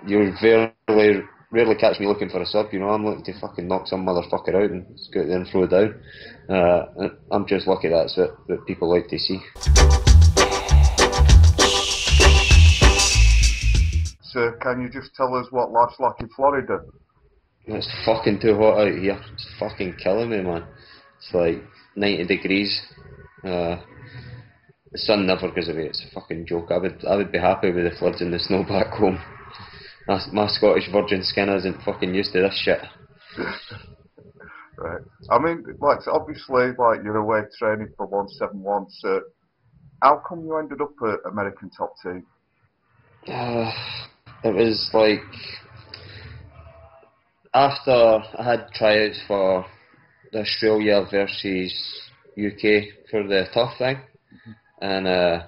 you rarely catch me looking for a sub. You know, I'm looking to fucking knock some motherfucker out and just go out there and throw it down. And I'm just lucky that's what people like to see. So, can you just tell us what life's like in Florida? It's fucking too hot out here. It's fucking killing me, man. It's like 90 degrees. The sun never goes away. It's a fucking joke. I would be happy with the floods and the snow back home. My Scottish virgin skin isn't fucking used to this shit. Right. I mean, like, so obviously, like, you're away training for 171, so how come you ended up at American Top Team? It was like, after I had tryouts for the Australia versus UK for the tough thing, and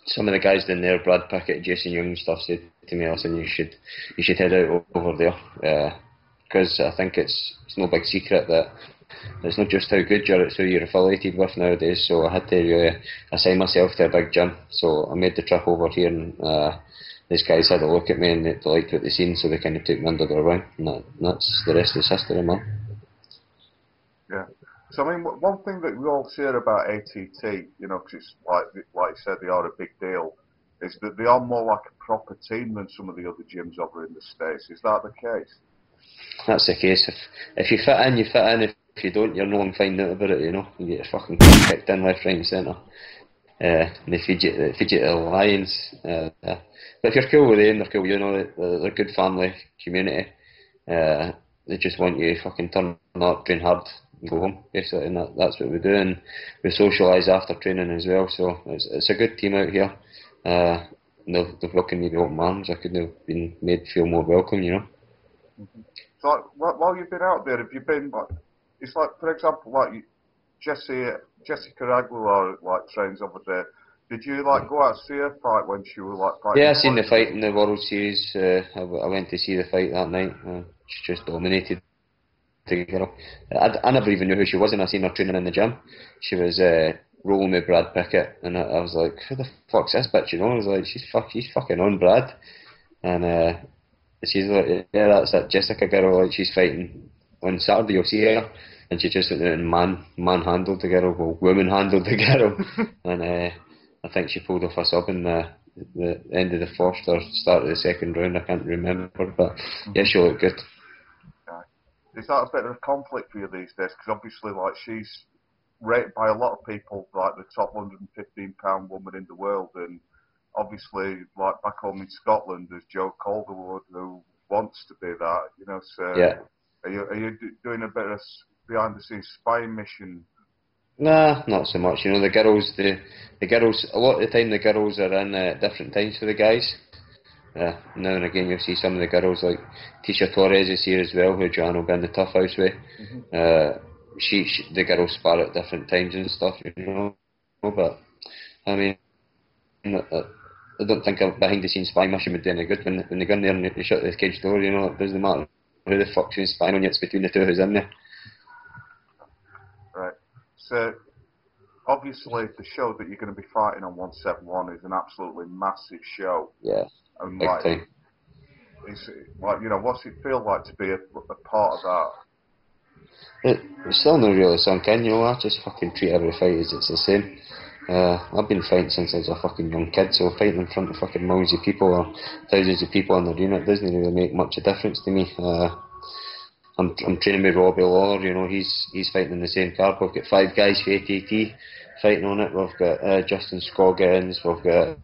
some of the guys down there, Brad Pickett, Jason Young and stuff, said to me, listen, you should head out over there, because I think it's no big secret that it's not just how good you are, it's who you're affiliated with nowadays. So I had to really assign myself to a big gym. So I made the trip over here, and these guys had a look at me and they liked what they seen, so they kind of took me under their wing, and that's the rest is history, man. Yeah. So I mean, one thing that we all hear about ATT, you know, because it's like you said, they are a big deal, is that they are more like a proper team than some of the other gyms over in the States. Is that the case? That's the case. If you fit in, you fit in. If you don't, you're no one finding out about it, you know. You get your fucking kicked in left, right and centre. They feed you to the lions. But if you're cool with them, they're cool with you, know. They're a good family community. They just want you to fucking turn up, train hard, and go home, basically, and that's what we do. And we socialise after training as well, so it's a good team out here. They've welcomed me with open arms. I couldn't have been made feel more welcome, you know. Mm-hmm. So, like, while you've been out there, have you been, like, it's like, for example, like, Jessica Aguilar, like, trains over there. Did you, like, go out and see her fight when she was, like, fighting? Yeah, I seen the fight in the World Series. I went to see the fight that night. She just dominated the girl. I never even knew who she was, and I seen her training in the gym. She was rolling with Brad Pickett, and I was like, who the fuck's this bitch, you know? I was like, she's fucking on Brad. And she's like, yeah, that's that Jessica girl, like, she's fighting on Saturday, you'll see her. And she just went out and manhandled the girl, well, woman-handled the girl. And I think she pulled off a sub in the end of the first or start of the second round, I can't remember, but yeah, she looked good. Is that a bit of a conflict for you these days? Because obviously, like, she's rated by a lot of people like the top 115-pound woman in the world, and obviously, like, back home in Scotland, there's Joe Calderwood who wants to be that, you know. So, yeah. Are you doing a bit of behind-the-scenes spying mission? Nah, not so much. You know, the girls, a lot of the time the girls are in different times for the guys. Now and again you'll see some of the girls, like Tisha Torres is here as well, who Joanne will be in the tough house with. The girls spar at different times and stuff, you know. But I mean, I don't think a behind the scenes spy mission would do any good when they go in there and they shut the cage door, you know. It doesn't matter who the fuck's been spying on you, it's between the two who's in there. Right. So obviously the show that you're going to be fighting on 171 is an absolutely massive show. Yeah. And big like, time. It's like, you know, what's it feel like to be a part of that? It's still not really sunk in, you know. I just fucking treat every fight as it's the same. I've been fighting since I was a fucking young kid, so fighting in front of fucking millions of people or thousands of people in the arena, it doesn't really make much of a difference to me. I'm training with Robbie Lawler, you know, he's fighting in the same card. We've got 5 guys for ATT fighting on it. We've got Justin Scoggins, we've got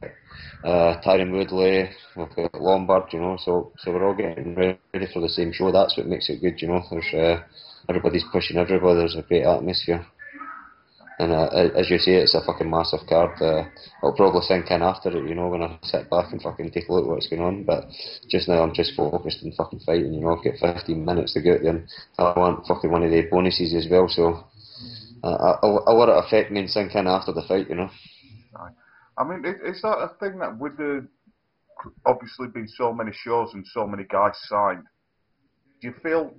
Tyron Woodley, we've got Lombard, you know, so we're all getting ready for the same show. That's what makes it good, you know. There's everybody's pushing everybody, there's a great atmosphere. And as you say, it's a fucking massive card. I'll probably think in after it, you know, when I sit back and fucking take a look at what's going on. But just now I'm just focused on fucking fighting, you know. I've got 15 minutes to go out there, and I want fucking one of the bonuses as well, so I'll let it affect me and sink in after the fight, you know. Right. I mean, is that a thing that with the obviously been so many shows and so many guys signed, do you feel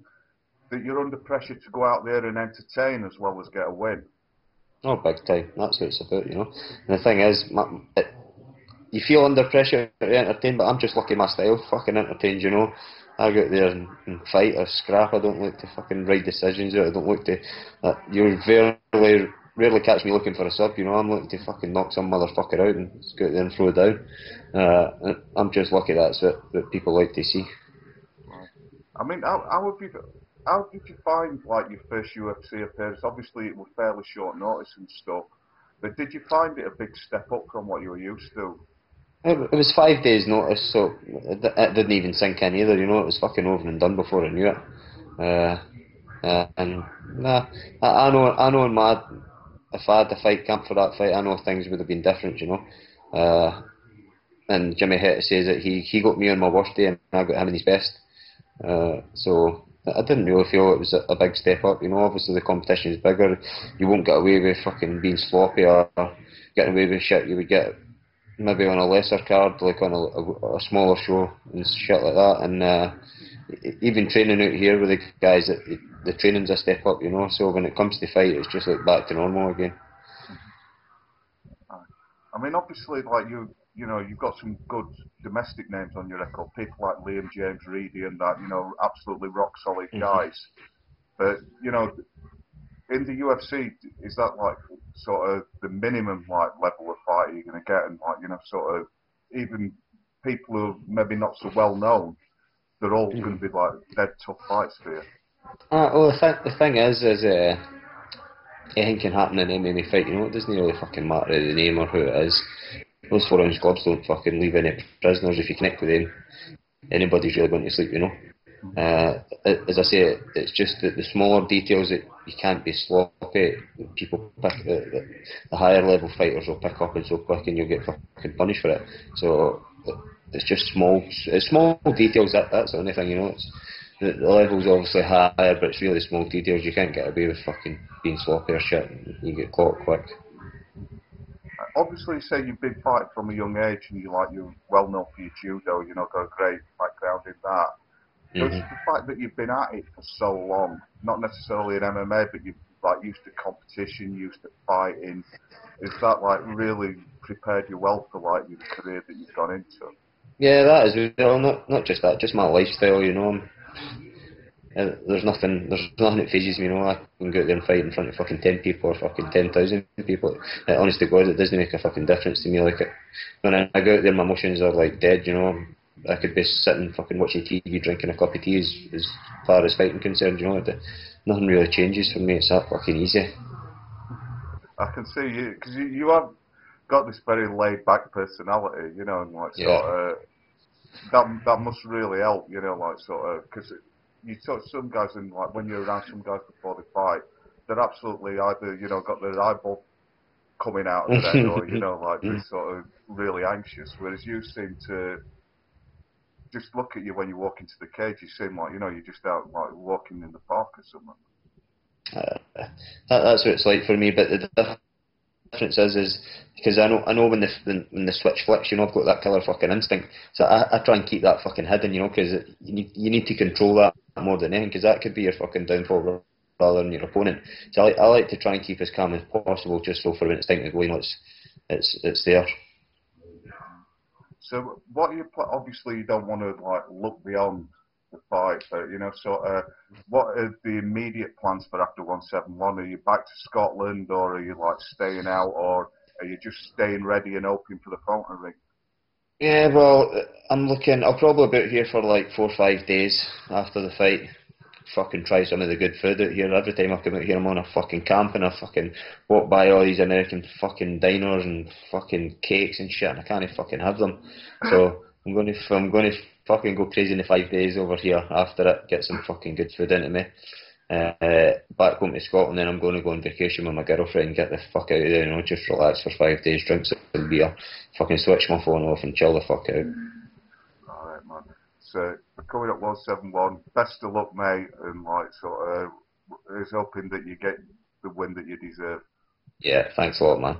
that you're under pressure to go out there and entertain as well as get a win? Oh, big time. That's what it's about, you know. And the thing is, you feel under pressure to entertain, but I'm just lucky my style fucking entertains, you know. I go out there and fight or scrap. I don't look to fucking ride decisions out. I don't look to. You rarely catch me looking for a sub, you know. I'm looking to fucking knock some motherfucker out and just go out there and throw it down. I'm just lucky that's what people like to see. I mean, how did you find like your first UFC appearance? Obviously, it was fairly short notice and stuff, but did you find it a big step up from what you were used to? It was 5 days notice, so it didn't even sink in either, you know. It was fucking over and done before I knew it. And nah, I know in my, if I had the fight camp for that fight, I know things would have been different, you know. And Jimmy Hett says that he got me on my worst day and I got him in his best. So I didn't really feel it was a big step up, you know. Obviously the competition is bigger. You won't get away with fucking being sloppy or getting away with shit you would get maybe on a lesser card, like on a smaller show and shit like that. And even training out here with the guys, the training's a step up, you know. So when it comes to fight, it's just like back to normal again. I mean, obviously, like you know, you've got some good domestic names on your record. People like Liam James Reedy and that, you know, absolutely rock solid guys. But you know, in the UFC, is that like sort of the minimum like level of fight you're going to get, and like you know, sort of even people who are maybe not so well known, they're all going to be like dead tough fights for you. Well, the thing is anything can happen in an MMA fight, you know. It doesn't really fucking matter the name or who it is. Those 4 ounce gloves don't fucking leave any prisoners. If you connect with them, anybody's really going to sleep, you know. As I say, it's just that the smaller details that you can't be sloppy. People pick the higher level fighters will pick up and so quick, and you'll get fucking punished for it. So it's just small details. That's the only thing, you know. The level's obviously higher, but it's really small details. You can't get away with fucking being sloppy or shit. You get caught quick. Obviously, you say you've been fighting from a young age, and you're well known for your judo. You know, got a great background in that. Does the fact that you've been at it for so long, not necessarily in MMA, but you've like used to competition, used to fighting, is that like really prepared you well for like your career that you've gone into? Yeah, that is well, not just that, just my lifestyle, you know. There's nothing that phases me, you know. I can go out there and fight in front of fucking 10 people or fucking 10,000 people. Honest to God, it doesn't make a fucking difference to me. Like, when I go out there, my emotions are like dead, you know. I could be sitting fucking watching TV, drinking a cup of tea as far as fighting concerned, you know. Nothing really changes for me, it's that fucking easy. I can see you, because you have got this very laid back personality, you know, and like sort of, that must really help, you know, like sort of, because you talk to some guys and like when you're around some guys before they fight, they're absolutely either, you know, got their eyeball coming out of their head or, you know, like they're sort of really anxious, whereas you seem to just look at you when you walk into the cage, you seem like, you know, you're just out like walking in the park or something. That's what it's like for me, but the difference is because I know when the switch flicks, you know, I've got that killer fucking instinct, so I try and keep that fucking hidden, you know, because you need to control that more than anything, because that could be your fucking downfall rather than your opponent. So I like to try and keep as calm as possible, just so for when it's time to go, you know, it's there. So what you obviously you don't want to like look beyond the fight, but you know, sort of, what are the immediate plans for after 171? Are you back to Scotland, or are you like staying out, or are you just staying ready and hoping for the fountain ring? Yeah, well, I'm looking. I'll probably be out here for like 4 or 5 days after the fight. Fucking try some of the good food out here. Every time I come out here, I'm on a fucking camp and I fucking walk by all these American fucking diners and fucking cakes and shit, and I can't fucking have them. So I'm going to fucking go crazy in the 5 days over here after it. Get some fucking good food into me. Back home to Scotland, then I'm going to go on vacation with my girlfriend, get the fuck out of there, you know, just relax for 5 days, drink some beer, fucking switch my phone off and chill the fuck out. Alright, man. So, we're coming up 171. Best of luck, mate, and like sort of is hoping that you get the win that you deserve. Yeah, thanks a lot, man.